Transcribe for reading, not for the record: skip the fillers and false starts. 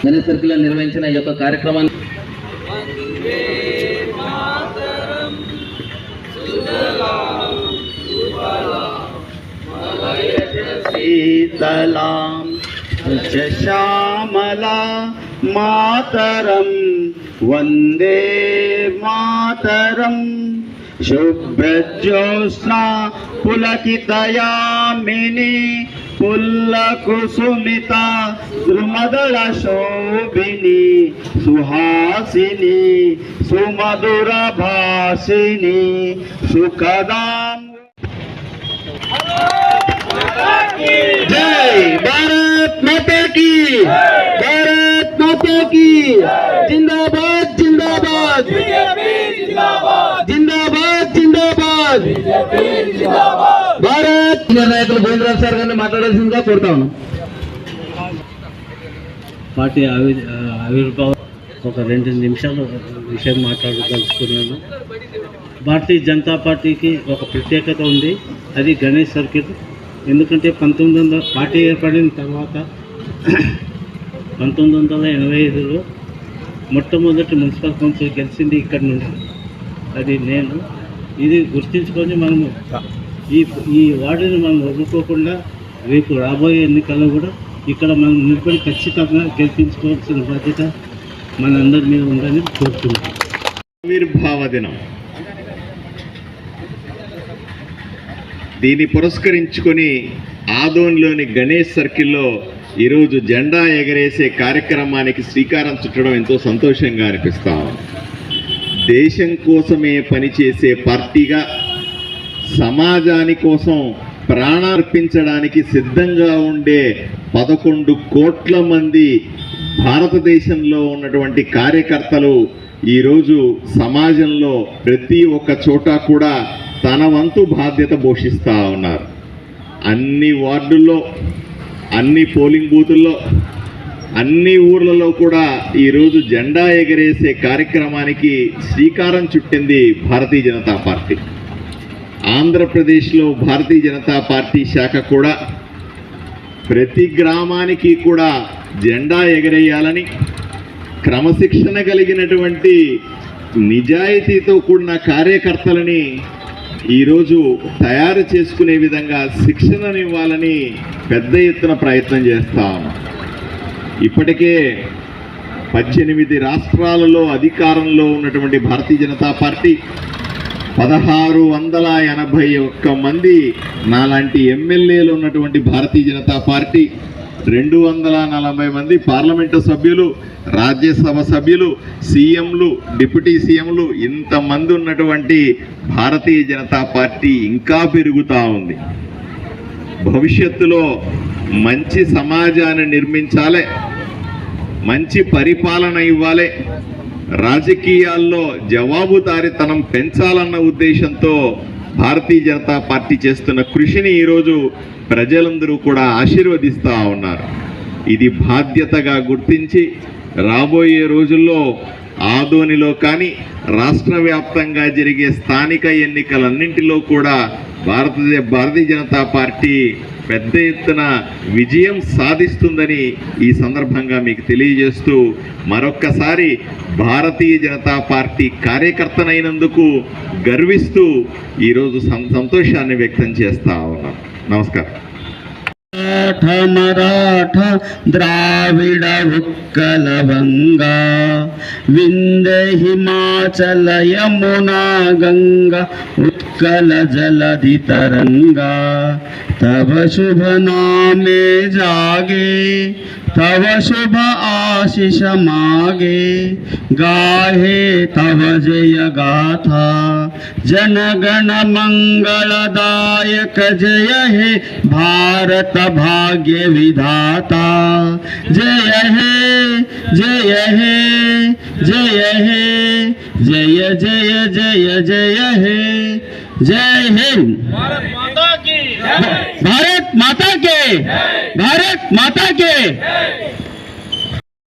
Ganesh circle నిర్వహించిన ఈ యొక్క కార్యక్రమాన్ని శీతలాం శ్యామలా మాతరం వందే మాతరం శుభ్రజ్యోత్స్నా పులకితయామిని పుల్లకుసుమిత ద్రుమదళ శోభిని సుహాసిని సుమధుర భాషిని సుఖదాం. జై భారత్ మాతా కీ, భారత్ మాతా కీ జిందాబాద్ జిందాబాద్ జిందాబాద్ జిందాబాద్ భారత్. నాయకులు గోవిందరావు సార్ గారిని మాట్లాడాల్సిందిగా కోరుతా ఉన్నాం. పార్టీ ఆవిర్భావం ఒక 2 నిమిషాలు విషయం మాట్లాడదలుచుకున్నాను. భారతీయ జనతా పార్టీకి ఒక ప్రత్యేకత ఉంది, అది గణేష్ సర్కిల్. ఎందుకంటే 1900 పార్టీ ఏర్పడిన తర్వాత 1985లో మొట్టమొదటి మున్సిపల్ కౌన్సిల్ గెలిచింది ఇక్కడ నుండి. అది నేను ఇది గుర్తించుకొని మనము ఈ వార్డుని మనం వదులుకోకుండా రేపు రాబోయే ఎన్నికల్లో కూడా ఇక్కడ మనం నిలబడి ఖచ్చితంగా గెలిపించుకోవాల్సిన బాధ్యత మనందరి మీద ఉందని కోరుతున్నాం. ఆవిర్భావ దినం, దీన్ని పురస్కరించుకొని ఆదోన్లోని గణేష్ సర్కిల్లో ఈరోజు జెండా ఎగరేసే కార్యక్రమానికి శ్రీకారం చుట్టడం ఎంతో సంతోషంగా అనిపిస్తాం. దేశం కోసమే పనిచేసే పార్టీగా సమాజాని కోసం ప్రాణార్పించడానికి సిద్ధంగా ఉండే 11 కోట్ల మంది భారతదేశంలో ఉన్నటువంటి కార్యకర్తలు ఈరోజు సమాజంలో ప్రతి ఒక్క చోట కూడా తన వంతు బాధ్యత పోషిస్తూ ఉన్నారు. అన్ని వార్డుల్లో, అన్ని పోలింగ్ బూతుల్లో, అన్ని ఊర్లలో కూడా ఈరోజు జెండా ఎగరేసే కార్యక్రమానికి శ్రీకారం చుట్టింది భారతీయ జనతా పార్టీ. ఆంధ్రప్రదేశ్లో భారతీయ జనతా పార్టీ శాఖ కూడా ప్రతి గ్రామానికి కూడా జెండా ఎగరేయాలని, క్రమశిక్షణ కలిగినటువంటి నిజాయితీతో కూడిన కార్యకర్తలని ఈరోజు తయారు చేసుకునే విధంగా శిక్షణనివ్వాలని పెద్ద ఎత్తున ప్రయత్నం చేస్తా ఉన్నాం. ఇప్పటికే 18 రాష్ట్రాలలో అధికారంలో ఉన్నటువంటి భారతీయ జనతా పార్టీ 1681 మంది నాలాంటి ఎమ్మెల్యేలు ఉన్నటువంటి భారతీయ జనతా పార్టీ, 240 మంది పార్లమెంటు సభ్యులు, రాజ్యసభ సభ్యులు, సీఎంలు, డిప్యూటీ సీఎంలు, ఇంతమంది ఉన్నటువంటి భారతీయ జనతా పార్టీ ఇంకా పెరుగుతూ ఉంది. భవిష్యత్తులో మంచి సమాజాన్ని నిర్మించాలి, మంచి పరిపాలన ఇవ్వాలి, రాజకీయాల్లో జవాబుదారీతనం పెంచాలన్న ఉద్దేశంతో భారతీయ జనతా పార్టీ చేస్తున్న కృషిని ఈరోజు ప్రజలందరూ కూడా ఆశీర్వదిస్తూ ఉన్నారు. ఇది బాధ్యతగా గుర్తించి రాబోయే రోజుల్లో ఆదోనిలో కానీ రాష్ట్ర వ్యాప్తంగా జరిగే స్థానిక ఎన్నికలన్నింటిలో కూడా భారతీయ జనతా పార్టీ పెద్ద ఎత్తున విజయం సాధిస్తుందని ఈ సందర్భంగా మీకు తెలియజేస్తూ మరొక్కసారి భారతీయ జనతా పార్టీ కార్యకర్తనైనందుకు గర్విస్తూ ఈరోజు సంతోషాన్ని వ్యక్తం చేస్తా ఉన్నాం. నమస్కారం. మరాఠ ద్రావిడ ఉత్కల వంగా వింధ్య హిమాచల యమునా గంగా ఉత్కల జలధి తరంగా తవ శుభ నామే జాగే तव शुभ आशीष मागे गाहे तव जय गाथा जनगण मंगलदायक जय हे भारत भाग्य विधाता जय हे जय हे जय हे जय जय जय जय हे जय हिंद। भारत माता के भारत माता के भारत माता के